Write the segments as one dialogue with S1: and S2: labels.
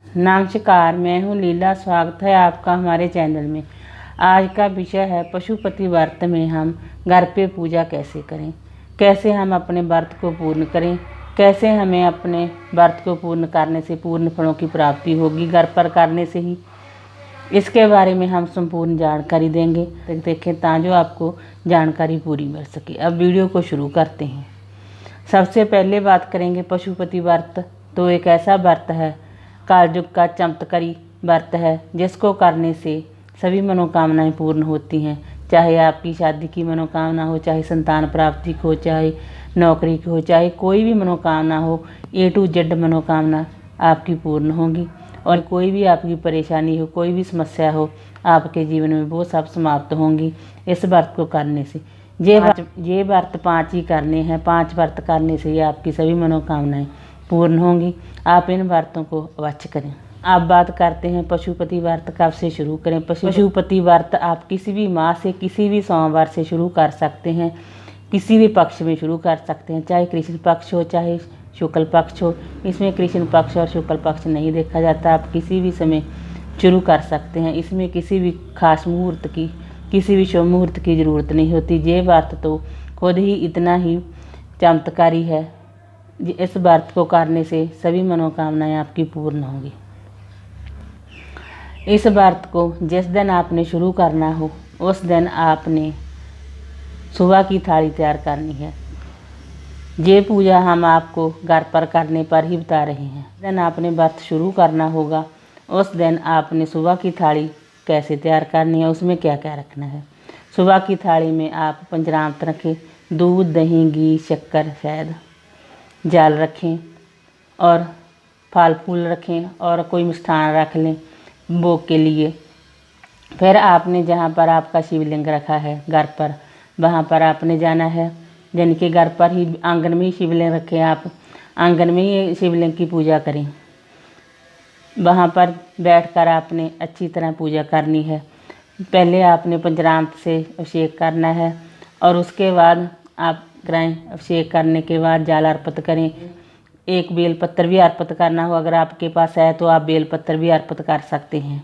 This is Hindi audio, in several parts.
S1: नमस्कार, मैं हूँ लीला। स्वागत है आपका हमारे चैनल में। आज का विषय है पशुपति व्रत में हम घर पे पूजा कैसे करें, कैसे हम अपने व्रत को पूर्ण करें, कैसे हमें अपने व्रत को पूर्ण करने से पूर्ण फलों की प्राप्ति होगी घर पर करने से ही। इसके बारे में हम संपूर्ण जानकारी देंगे, देखें ताकि आपको जानकारी पूरी मिल सके। अब वीडियो को शुरू करते हैं। सबसे पहले बात करेंगे पशुपति व्रत। तो एक ऐसा व्रत है, कालयुग का चमत्कारी व्रत है, जिसको करने से सभी मनोकामनाएं पूर्ण होती हैं। चाहे आपकी शादी की मनोकामना हो, चाहे संतान प्राप्ति की हो, चाहे नौकरी की हो, चाहे कोई भी मनोकामना हो, A to Z मनोकामना आपकी पूर्ण होगी। और कोई भी आपकी परेशानी हो, कोई भी समस्या हो आपके जीवन में, वो सब समाप्त होंगी इस व्रत को करने से। ये व्रत 5 ही करने हैं। 5 व्रत करने से ही आपकी सभी मनोकामनाएं पूर्ण होंगी। आप इन व्रतों को अवश्य करें। अब बात करते हैं पशुपति व्रत कब से शुरू करें। पशुपति व्रत आप किसी भी माह से, किसी भी सोमवार से शुरू कर सकते हैं। किसी भी पक्ष में शुरू कर सकते हैं, चाहे कृष्ण पक्ष हो, चाहे शुक्ल पक्ष हो। इसमें कृष्ण पक्ष और शुक्ल पक्ष नहीं देखा जाता। आप किसी भी समय शुरू कर सकते हैं। इसमें किसी भी खास मुहूर्त की, किसी भी शुभ मुहूर्त की ज़रूरत नहीं होती। ये व्रत तो खुद ही इतना ही चमत्कारी है। इस व्रत को करने से सभी मनोकामनाएं आपकी पूर्ण होंगी। इस व्रत को जिस दिन आपने शुरू करना हो, उस दिन आपने सुबह की थाली तैयार करनी है। ये पूजा हम आपको घर पर करने पर ही बता रहे हैं। जिस दिन आपने व्रत शुरू करना होगा, उस दिन आपने सुबह की थाली कैसे तैयार करनी है, उसमें क्या क्या रखना है। सुबह की थाली में आप पंचामृत रखें, दूध, दही, घी, शक्कर, शहद, जल रखें और फल फूल रखें और कोई मिष्ठान रख लें भोग के लिए। फिर आपने जहाँ पर आपका शिवलिंग रखा है घर पर, वहाँ पर आपने जाना है। यानी कि घर पर ही आंगन में ही शिवलिंग रखें, आप आंगन में ही शिवलिंग की पूजा करें। वहाँ पर बैठकर आपने अच्छी तरह पूजा करनी है। पहले आपने पंचामृत से अभिषेक करना है और उसके बाद आप कराएं। अभिषेक करने के बाद जल अर्पित करें। एक बेलपत्र भी अर्पित करना हो, अगर आपके पास है तो आप बेलपत्र भी अर्पित कर सकते हैं।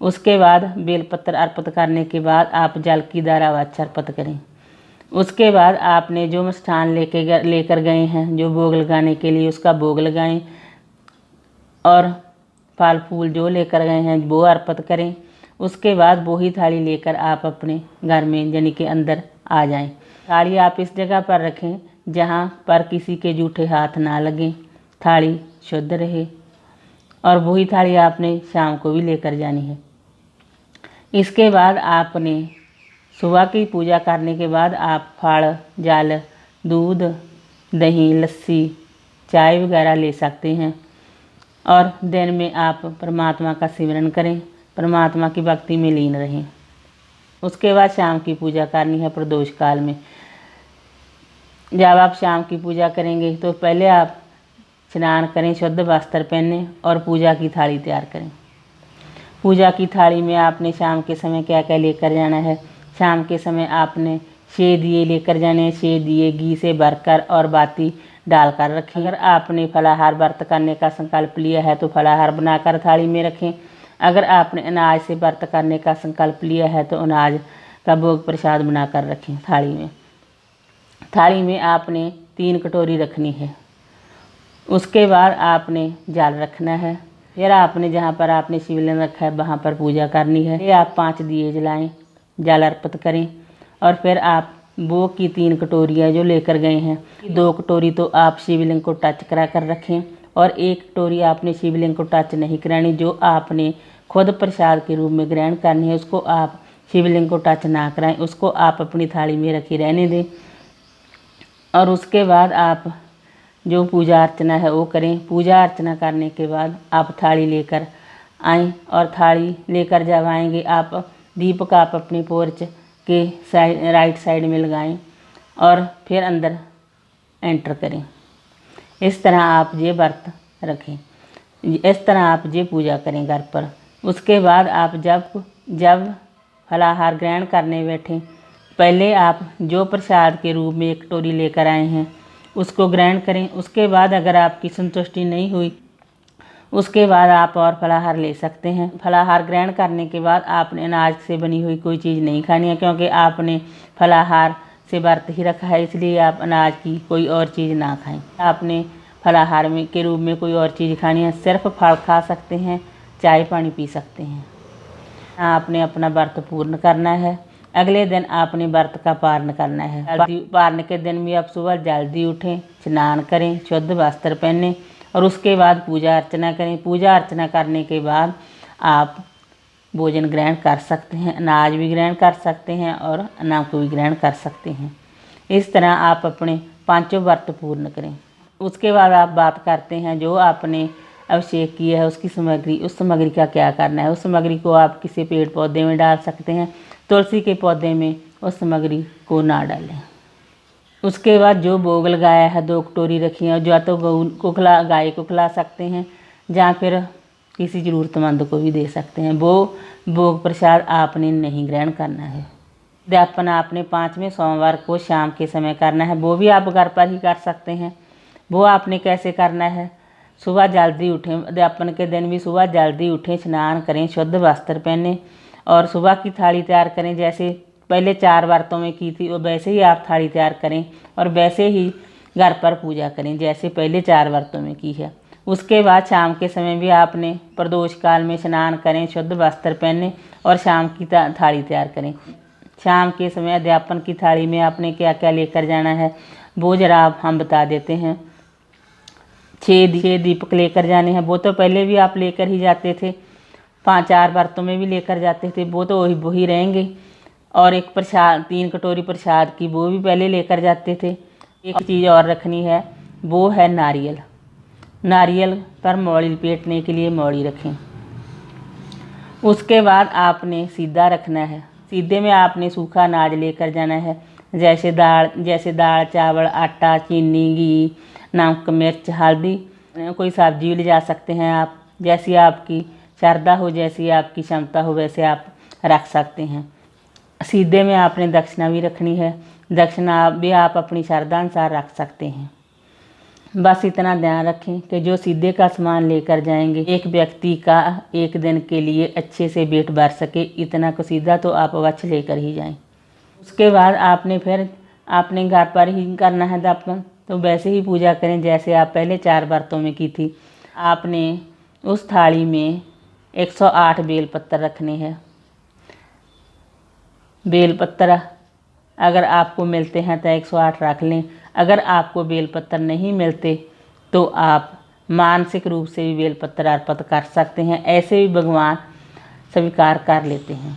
S1: उसके बाद बेलपत्र अर्पित करने के बाद आप जल की धारावाच अर्पित करें। उसके बाद आपने जो मिष्ठान लेकर गए हैं, जो भोग लगाने के लिए, उसका भोग लगाएं और फल फूल जो लेकर गए हैं वो अर्पित करें। उसके बाद वही थाली लेकर आप अपने घर में यानी कि अंदर आ जाएं। थाली आप इस जगह पर रखें जहाँ पर किसी के जूठे हाथ ना लगें, थाली शुद्ध रहे। और वही थाली आपने शाम को भी लेकर जानी है। इसके बाद आपने सुबह की पूजा करने के बाद आप फल, जल, दूध, दही, लस्सी, चाय वगैरह ले सकते हैं। और दिन में आप परमात्मा का सिमरन करें, परमात्मा की भक्ति में लीन रहें। उसके बाद शाम की पूजा करनी है प्रदोष काल में। जब आप शाम की पूजा करेंगे तो पहले आप स्नान करें, शुद्ध वस्त्र पहनें और पूजा की थाली तैयार करें। पूजा की थाली में आपने शाम के समय क्या क्या लेकर जाना है। शाम के समय आपने 6 दिए लेकर जाने हैं। 6 दिए घी से भरकर और बाती डालकर रखें। अगर आपने फलाहार व्रत करने का संकल्प लिया है तो फलाहार बनाकर थाली में रखें। अगर आपने अनाज से व्रत करने का संकल्प लिया है तो अनाज का भोग प्रसाद बनाकर रखें थाली में। थाली में आपने 3 कटोरी रखनी है। उसके बाद आपने जल रखना है। फिर आपने जहाँ पर आपने शिवलिंग रखा है वहाँ पर पूजा करनी है। फिर आप 5 दिए जलाएं, जल अर्पित करें और फिर आप वो की 3 कटोरियाँ जो लेकर गए हैं, 2 कटोरी तो आप शिवलिंग को टच करा कर रखें और 1 कटोरी आपने शिवलिंग को टच नहीं करानी। जो आपने खुद प्रसाद के रूप में ग्रहण करनी है, उसको आप शिवलिंग को टच ना कराएं, उसको आप अपनी थाली में रखी रहने दें। और उसके बाद आप जो पूजा अर्चना है वो करें। पूजा अर्चना करने के बाद आप थाली लेकर आएँ और थाली लेकर जब आएंगे आप दीपक आप अपने पोर्च के राइट साइड में लगाएं और फिर अंदर एंटर करें। इस तरह आप ये व्रत रखें, इस तरह आप ये पूजा करें घर पर। उसके बाद आप जब फलाहार ग्रहण करने बैठें, पहले आप जो प्रसाद के रूप में 1 कटोरी लेकर आए हैं उसको ग्रहण करें। उसके बाद अगर आपकी संतुष्टि नहीं हुई उसके बाद आप और फलाहार ले सकते हैं। फलाहार ग्रहण करने के बाद आपने अनाज से बनी हुई कोई चीज़ नहीं खानी है, क्योंकि आपने फलाहार से व्रत ही रखा है, इसलिए आप अनाज की कोई और चीज़ ना खाएं। आपने फलाहार में के रूप में कोई और चीज़ खानी है, सिर्फ फल खा सकते हैं, चाय पानी पी सकते हैं। आपने अपना व्रत पूर्ण करना है। अगले दिन आपने व्रत का पारण करना है। पारण के दिन भी आप सुबह जल्दी उठें, स्नान करें, शुद्ध वस्त्र पहनें और उसके बाद पूजा अर्चना करें। पूजा अर्चना करने के बाद आप भोजन ग्रहण कर सकते हैं, अनाज भी ग्रहण कर सकते हैं और नमक भी ग्रहण कर सकते हैं। इस तरह आप अपने पांचों व्रत पूर्ण करें। उसके बाद आप बात करते हैं जो आपने अभिषेक किया है उसकी सामग्री, उस सामग्री का क्या करना है। उस सामग्री को आप किसी पेड़ पौधे में डाल सकते हैं, तुलसी के पौधे में उस सामग्री को ना डालें। उसके बाद जो भोग लगाया है 2 कटोरी रखी है, या तो गाय को खिला सकते हैं या फिर किसी ज़रूरतमंद को भी दे सकते हैं। वो भोग प्रसाद आपने नहीं ग्रहण करना है। अध्यापन आपने 5वें सोमवार को शाम के समय करना है, वो भी आप घर पर ही कर सकते हैं। वो आपने कैसे करना है, सुबह जल्दी उठें, अध्यापन के दिन भी सुबह जल्दी उठें, स्नान करें, शुद्ध वस्त्र पहनें और सुबह की थाली तैयार करें। जैसे पहले 4 व्रतों में की थी वो वैसे ही आप थाली तैयार करें और वैसे ही घर पर पूजा करें जैसे पहले 4 व्रतों में की है। उसके बाद शाम के समय भी आपने प्रदोष काल में स्नान करें, शुद्ध वस्त्र पहनें और शाम की थाली तैयार करें। शाम के समय अध्यापन की थाली में आपने क्या क्या लेकर जाना है वो ज़रा हम बता देते हैं। 6 दीपक लेकर जाने हैं, वो तो पहले भी आप लेकर ही जाते थे, 5-4 व्रतों में भी लेकर जाते थे, वो तो वही रहेंगे। और एक प्रसाद, 3 कटोरी प्रसाद की, वो भी पहले लेकर जाते थे। एक चीज़ और रखनी है, वो है नारियल। नारियल पर मौड़ी लपेटने के लिए मौड़ी रखें। उसके बाद आपने सीधा रखना है। सीधे में आपने सूखा अनाज लेकर जाना है, जैसे दाल, चावल, आटा, चीनी, घी, नमक, मिर्च, हल्दी। कोई सब्जी भी ले जा सकते हैं आप, जैसी आपकी श्रद्धा हो, जैसी आपकी क्षमता हो वैसे आप रख सकते हैं। सीधे में आपने दक्षिणा भी रखनी है, दक्षिणा भी आप अपनी श्रद्धा अनुसार रख सकते हैं। बस इतना ध्यान रखें कि जो सीधे का सामान लेकर जाएंगे एक व्यक्ति का एक दिन के लिए अच्छे से पेट भर सके, इतना को सीधा तो आप अवश्य लेकर ही जाएं। उसके बाद आपने घर पर ही करना है दापन, तो वैसे ही पूजा करें जैसे आप पहले 4 व्रतों में की थी। आपने उस थाली में 108 बेलपत्र रखने हैं। बेलपत्र अगर आपको मिलते हैं तो 108 रख लें। अगर आपको बेलपत्र नहीं मिलते तो आप मानसिक रूप से भी बेलपत्र अर्पित कर सकते हैं, ऐसे भी भगवान स्वीकार कर लेते हैं।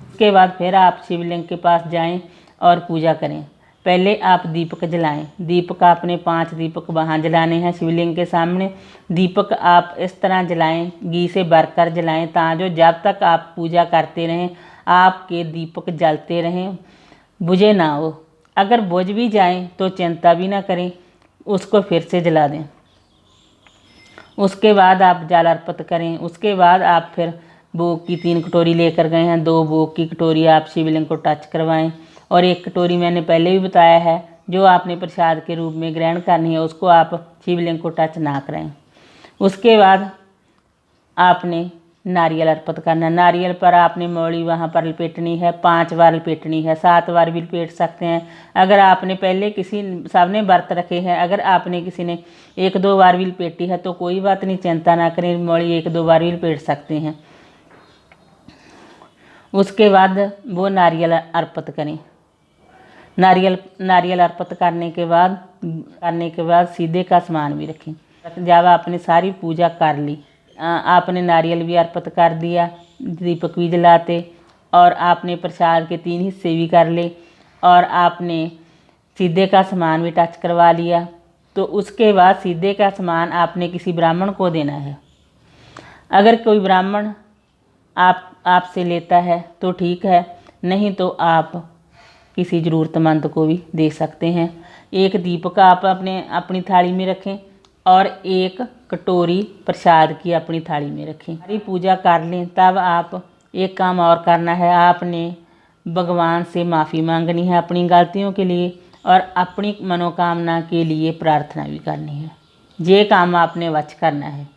S1: उसके बाद फिर आप शिवलिंग के पास जाएं और पूजा करें। पहले आप दीपक जलाएं। दीपक आपने 5 दीपक वहाँ जलाने हैं शिवलिंग के सामने। दीपक आप इस तरह जलाएं, घी से भरकर जलाएं, ताकि जब तक आप पूजा करते रहें आपके दीपक जलते रहें, बुझे ना हो। अगर बुझ भी जाएं तो चिंता भी ना करें, उसको फिर से जला दें। उसके बाद आप जल अर्पित करें। उसके बाद आप फिर भोग की 3 कटोरी लेकर गए हैं, 2 भोग की कटोरी आप शिवलिंग को टच करवाएं और 1 कटोरी मैंने पहले भी बताया है जो आपने प्रसाद के रूप में ग्रहण करनी है, उसको आप शिवलिंग को टच ना करें। उसके बाद आपने नारियल अर्पित करना। नारियल पर आपने मौड़ी वहाँ पर लपेटनी है, 5 बार लपेटनी है, 7 बार भी लपेट सकते हैं। अगर आपने पहले सबने व्रत रखे हैं, अगर आपने किसी ने 1-2 बार भी लपेटी है तो कोई बात नहीं, चिंता ना करें, मौड़ी 1-2 बार भी लपेट सकते हैं। उसके बाद वो नारियल अर्पित करें। नारियल अर्पित करने के बाद सीधे का सामान भी रखें। जब आपने सारी पूजा कर ली, आपने नारियल भी अर्पित कर दिया, दीपक भी जलाते और आपने प्रसाद के 3 हिस्से भी कर ले और आपने सीधे का सामान भी टच करवा लिया, तो उसके बाद सीधे का सामान आपने किसी ब्राह्मण को देना है। अगर कोई ब्राह्मण आपसे लेता है तो ठीक है, नहीं तो आप किसी ज़रूरतमंद को भी दे सकते हैं। 1 दीपक आप अपनी थाली में रखें और 1 कटोरी प्रसाद की अपनी थाली में रखें। सारी पूजा कर लें, तब आप एक काम और करना है, आपने भगवान से माफ़ी मांगनी है अपनी गलतियों के लिए और अपनी मनोकामना के लिए प्रार्थना भी करनी है। ये काम आपने वच करना है।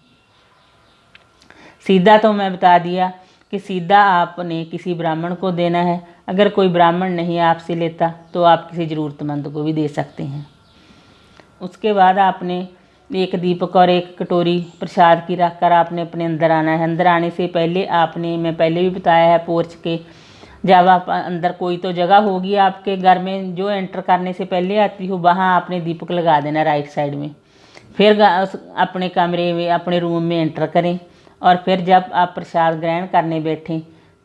S1: सीधा तो मैं बता दिया कि सीधा आपने किसी ब्राह्मण को देना है। अगर कोई ब्राह्मण नहीं आपसे लेता तो आप किसी ज़रूरतमंद को भी दे सकते हैं। उसके बाद आपने एक दीपक और एक कटोरी प्रसाद की रख कर आपने अपने अंदर आना है। अंदर आने से पहले मैं पहले भी बताया है पोर्च के, जब आप अंदर कोई तो जगह होगी आपके घर में जो एंटर करने से पहले आती हो, वहाँ आपने दीपक लगा देना राइट साइड में। फिर अपने कमरे में अपने रूम में एंटर करें और फिर जब आप प्रसाद ग्रहण करने बैठें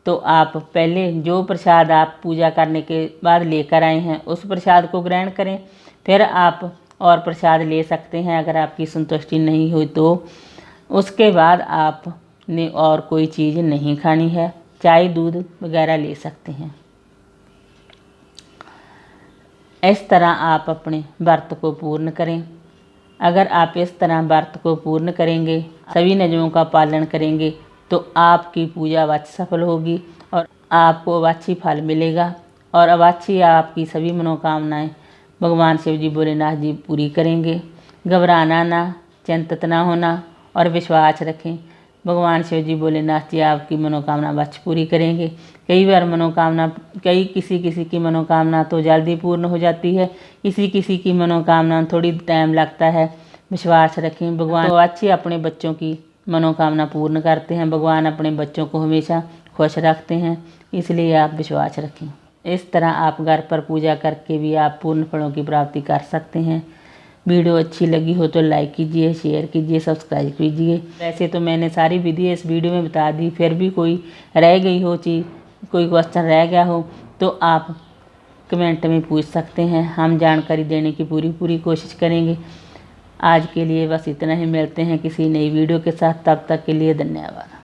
S1: तो आप पहले जो प्रसाद आप पूजा करने के बाद लेकर आए हैं उस प्रसाद को ग्रहण करें। फिर आप और प्रसाद ले सकते हैं अगर आपकी संतुष्टि नहीं हुई तो। उसके बाद आपने और कोई चीज़ नहीं खानी है, चाय दूध वगैरह ले सकते हैं। इस तरह आप अपने व्रत को पूर्ण करें। अगर आप इस तरह व्रत को पूर्ण करेंगे, सभी नियमों का पालन करेंगे तो आपकी पूजा अवश्य सफल होगी और आपको अवश्य फल मिलेगा और अवश्य आपकी सभी मनोकामनाएं भगवान शिव जी भोलेनाथ जी पूरी करेंगे। घबराना ना, चिंतित ना होना और विश्वास रखें। भगवान शिव जी भोलेनाथ जी आपकी मनोकामना अवश्य पूरी करेंगे। कई बार किसी की मनोकामना तो जल्दी पूर्ण हो जाती है, किसी की मनोकामना थोड़ी टाइम लगता है। विश्वास रखें, भगवान तो अवश्य अपने बच्चों की मनोकामना पूर्ण करते हैं। भगवान अपने बच्चों को हमेशा खुश रखते हैं, इसलिए आप विश्वास रखें। इस तरह आप घर पर पूजा करके भी आप पूर्ण फलों की प्राप्ति कर सकते हैं। वीडियो अच्छी लगी हो तो लाइक कीजिए, शेयर कीजिए, सब्सक्राइब कीजिए। वैसे तो मैंने सारी विधि इस वीडियो में बता दी, फिर भी कोई रह गई हो चीज़, कोई क्वेश्चन रह गया हो तो आप कमेंट में पूछ सकते हैं। हम जानकारी देने की पूरी कोशिश करेंगे। आज के लिए बस इतना ही, मिलते हैं किसी नई वीडियो के साथ, तब तक के लिए धन्यवाद।